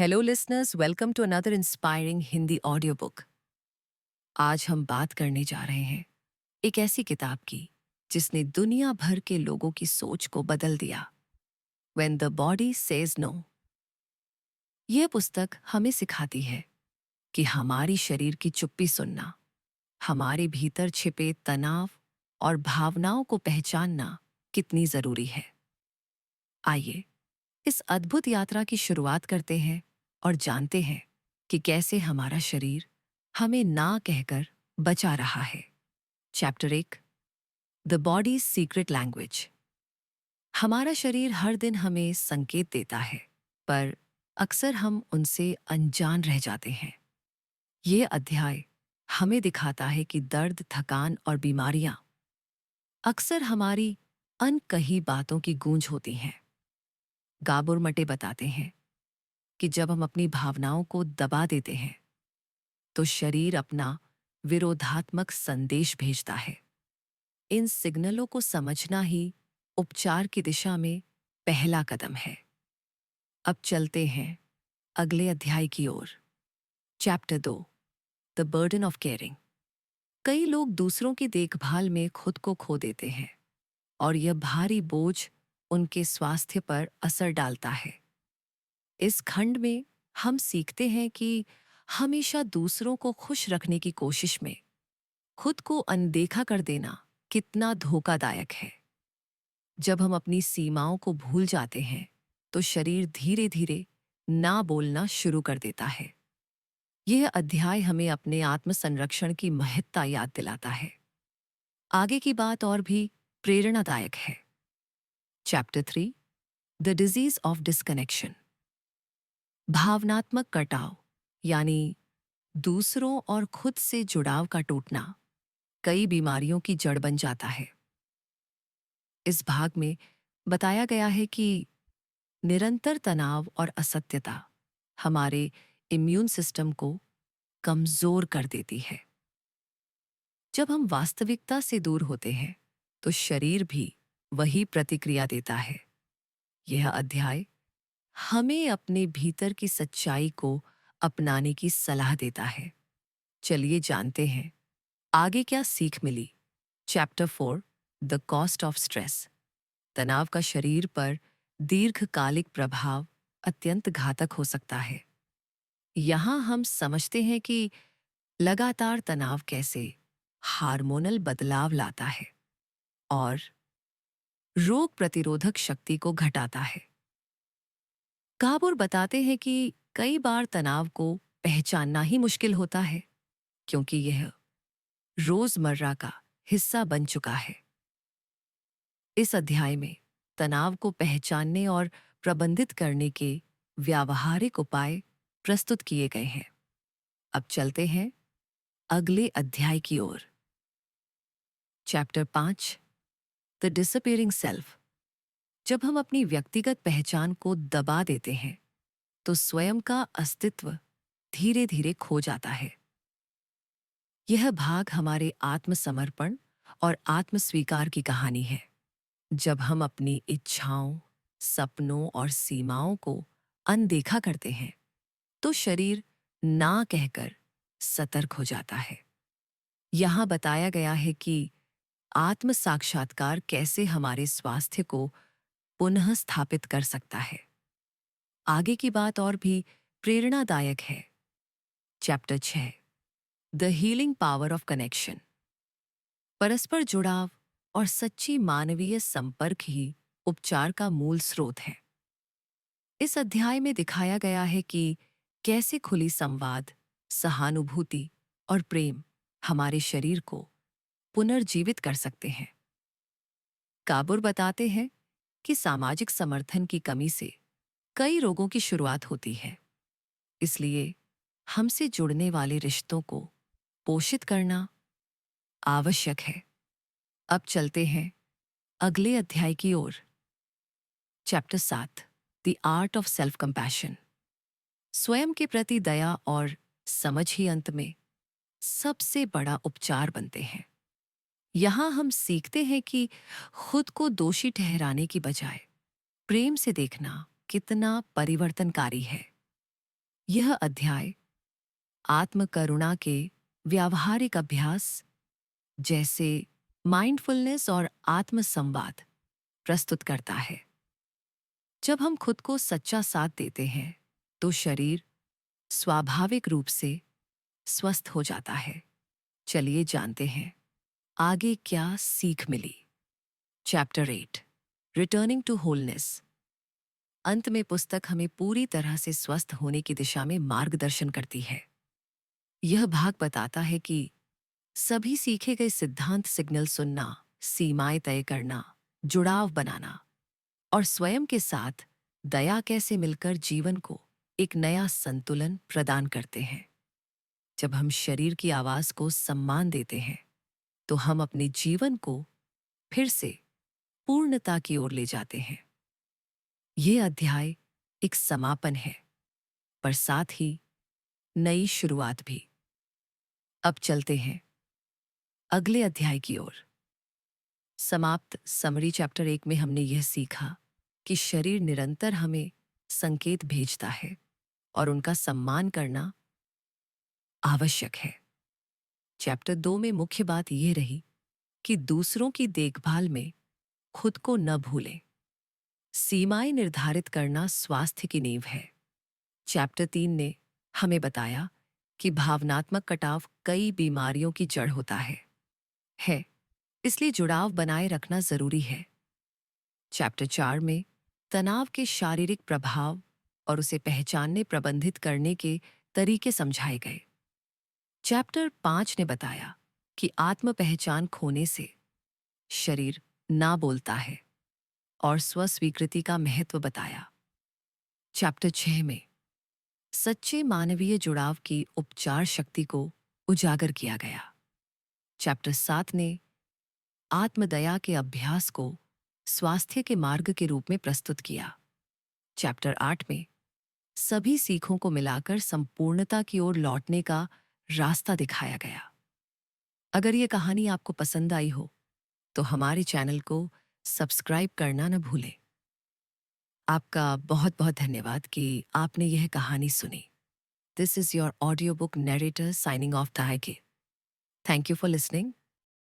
Hello listeners, welcome to another inspiring Hindi audio book. आज हम बात करने जा रहे हैं एक ऐसी किताब की जिसने दुनिया भर के लोगों की सोच को बदल दिया। When the body says no. यह पुस्तक हमें सिखाती है कि हमारी शरीर की चुप्पी सुनना, हमारे भीतर छिपे तनाव और भावनाओं को पहचानना कितनी जरूरी है। आइए इस अद्भुत यात्रा की शुरुआत करते हैं और जानते हैं कि कैसे हमारा शरीर हमें ना कहकर बचा रहा है। Chapter 1, the bodies secret language. हमारा शरीर हर दिन हमें संकेत देता है, पर अक्सर हम उनसे अनजान रह जाते हैं। ये अध्याय हमें दिखाता है कि दर्द, थकान और बीमारियां अक्सर हमारी अनकही बातों की गूंज होती हैं। गाबुर मटे बताते हैं कि जब हम अपनी भावनाओं को दबा देते हैं तो शरीर अपना विरोधात्मक संदेश भेजता है। इन सिग्नलों को समझना ही उपचार की दिशा में पहला कदम है। अब चलते हैं अगले अध्याय की ओर। Chapter 2, the burden of caring. कई लोग दूसरों की देखभाल में खुद को खो देते हैं और यह भारी बोझ उनके स्वास्थ्य पर असर डालता है। इस खंड में हम सीखते हैं कि हमेशा दूसरों को खुश रखने की कोशिश में खुद को अनदेखा कर देना कितना धोखादायक है। जब हम अपनी सीमाओं को भूल जाते हैं तो शरीर धीरे धीरे ना बोलना शुरू कर देता है। यह अध्याय हमें अपने आत्मसंरक्षण की महत्ता याद दिलाता है। आगे की बात और भी प्रेरणादायक है। Chapter 3, the disease of disconnection. भावनात्मक कटाव यानी दूसरों और खुद से जुड़ाव का टूटना कई बीमारियों की जड़ बन जाता है। इस भाग में बताया गया है कि निरंतर तनाव और असत्यता हमारे इम्यून सिस्टम को कमजोर कर देती है। जब हम वास्तविकता से दूर होते हैं तो शरीर भी वही प्रतिक्रिया देता है। यह अध्याय हमें अपने भीतर की सच्चाई को अपनाने की सलाह देता है। चलिए जानते हैं आगे क्या सीख मिली। Chapter 4, the cost of stress. तनाव का शरीर पर दीर्घकालिक प्रभाव अत्यंत घातक हो सकता है। यहाँ हम समझते हैं कि लगातार तनाव कैसे हार्मोनल बदलाव लाता है और रोग प्रतिरोधक शक्ति को घटाता है। काबुर बताते हैं कि कई बार तनाव को पहचानना ही मुश्किल होता है क्योंकि यह रोजमर्रा का हिस्सा बन चुका है। इस अध्याय में तनाव को पहचानने और प्रबंधित करने के व्यावहारिक उपाय प्रस्तुत किए गए हैं। अब चलते हैं अगले अध्याय की ओर। Chapter 5, the disappearing self. जब हम अपनी व्यक्तिगत पहचान को दबा देते हैं तो स्वयं का अस्तित्व धीरे धीरे खो जाता है। यह भाग हमारे आत्मसमर्पण और आत्मस्वीकार की कहानी है। जब हम अपनी इच्छाओं, सपनों और सीमाओं को अनदेखा करते हैं तो शरीर ना कहकर सतर्क हो जाता है। यहाँ बताया गया है कि आत्म साक्षात्कार कैसे हमारे स्वास्थ्य को पुनः स्थापित कर सकता है। आगे की बात और भी प्रेरणादायक है। Chapter 6, the healing power of connection. परस्पर जुड़ाव और सच्ची मानवीय संपर्क ही उपचार का मूल स्रोत है। इस अध्याय में दिखाया गया है कि कैसे खुली संवाद, सहानुभूति और प्रेम हमारे शरीर को पुनर्जीवित कर सकते हैं। काबुर बताते हैं कि सामाजिक समर्थन की कमी से कई रोगों की शुरुआत होती है। इसलिए हमसे जुड़ने वाले रिश्तों को पोषित करना आवश्यक है। अब चलते हैं अगले अध्याय की ओर। Chapter 7, the art of self compassion. स्वयं के प्रति दया और समझ ही अंत में सबसे बड़ा उपचार बनते हैं। यहाँ हम सीखते हैं कि खुद को दोषी ठहराने की बजाय प्रेम से देखना कितना परिवर्तनकारी है। यह अध्याय आत्म करुणा के व्यावहारिक अभ्यास जैसे माइंडफुलनेस और आत्म संवाद प्रस्तुत करता है। जब हम खुद को सच्चा साथ देते हैं तो शरीर स्वाभाविक रूप से स्वस्थ हो जाता है। चलिए जानते हैं आगे क्या सीख मिली। Chapter 8 returning to wholeness. अंत में पुस्तक हमें पूरी तरह से स्वस्थ होने की दिशा में मार्गदर्शन करती है। यह भाग बताता है कि सभी सीखे गए सिद्धांत सिग्नल सुनना, सीमाएं तय करना, जुड़ाव बनाना और स्वयं के साथ दया कैसे मिलकर जीवन को एक नया संतुलन प्रदान करते हैं। जब हम शरीर की आवाज को सम्मान देते हैं तो हम अपने जीवन को फिर से पूर्णता की ओर ले जाते हैं। यह अध्याय एक समापन है पर साथ ही नई शुरुआत भी। अब चलते हैं अगले अध्याय की ओर। समाप्त समरी चैप्टर 1 में हमने यह सीखा कि शरीर निरंतर हमें संकेत भेजता है और उनका सम्मान करना आवश्यक है। चैप्टर 2 में मुख्य बात यह रही कि दूसरों की देखभाल में खुद को न भूलें। सीमाएं निर्धारित करना स्वास्थ्य की नींव है। चैप्टर 3 ने हमें बताया कि भावनात्मक कटाव कई बीमारियों की जड़ होता है, इसलिए जुड़ाव बनाए रखना जरूरी है। चैप्टर 4 में तनाव के शारीरिक प्रभाव और उसे पहचानने प्रबंधित करने के तरीके समझाए गए। चैप्टर 5 ने बताया कि आत्म पहचान खोने से शरीर ना बोलता है और स्वस्वीकृति का महत्व बताया। चैप्टर 6 में सच्चे मानवीय जुड़ाव की उपचार शक्ति को उजागर किया गया। चैप्टर 7 ने आत्मदया के अभ्यास को स्वास्थ्य के मार्ग के रूप में प्रस्तुत किया। चैप्टर 8 में सभी सीखों को मिलाकर संपूर्णता की ओर लौटने का रास्ता दिखाया गया। अगर ये कहानी आपको पसंद आई हो तो हमारे चैनल को सब्सक्राइब करना न भूलें। आपका बहुत बहुत धन्यवाद कि आपने यह कहानी सुनी। This is your audio book narrator signing off ताइके। Thank you for listening.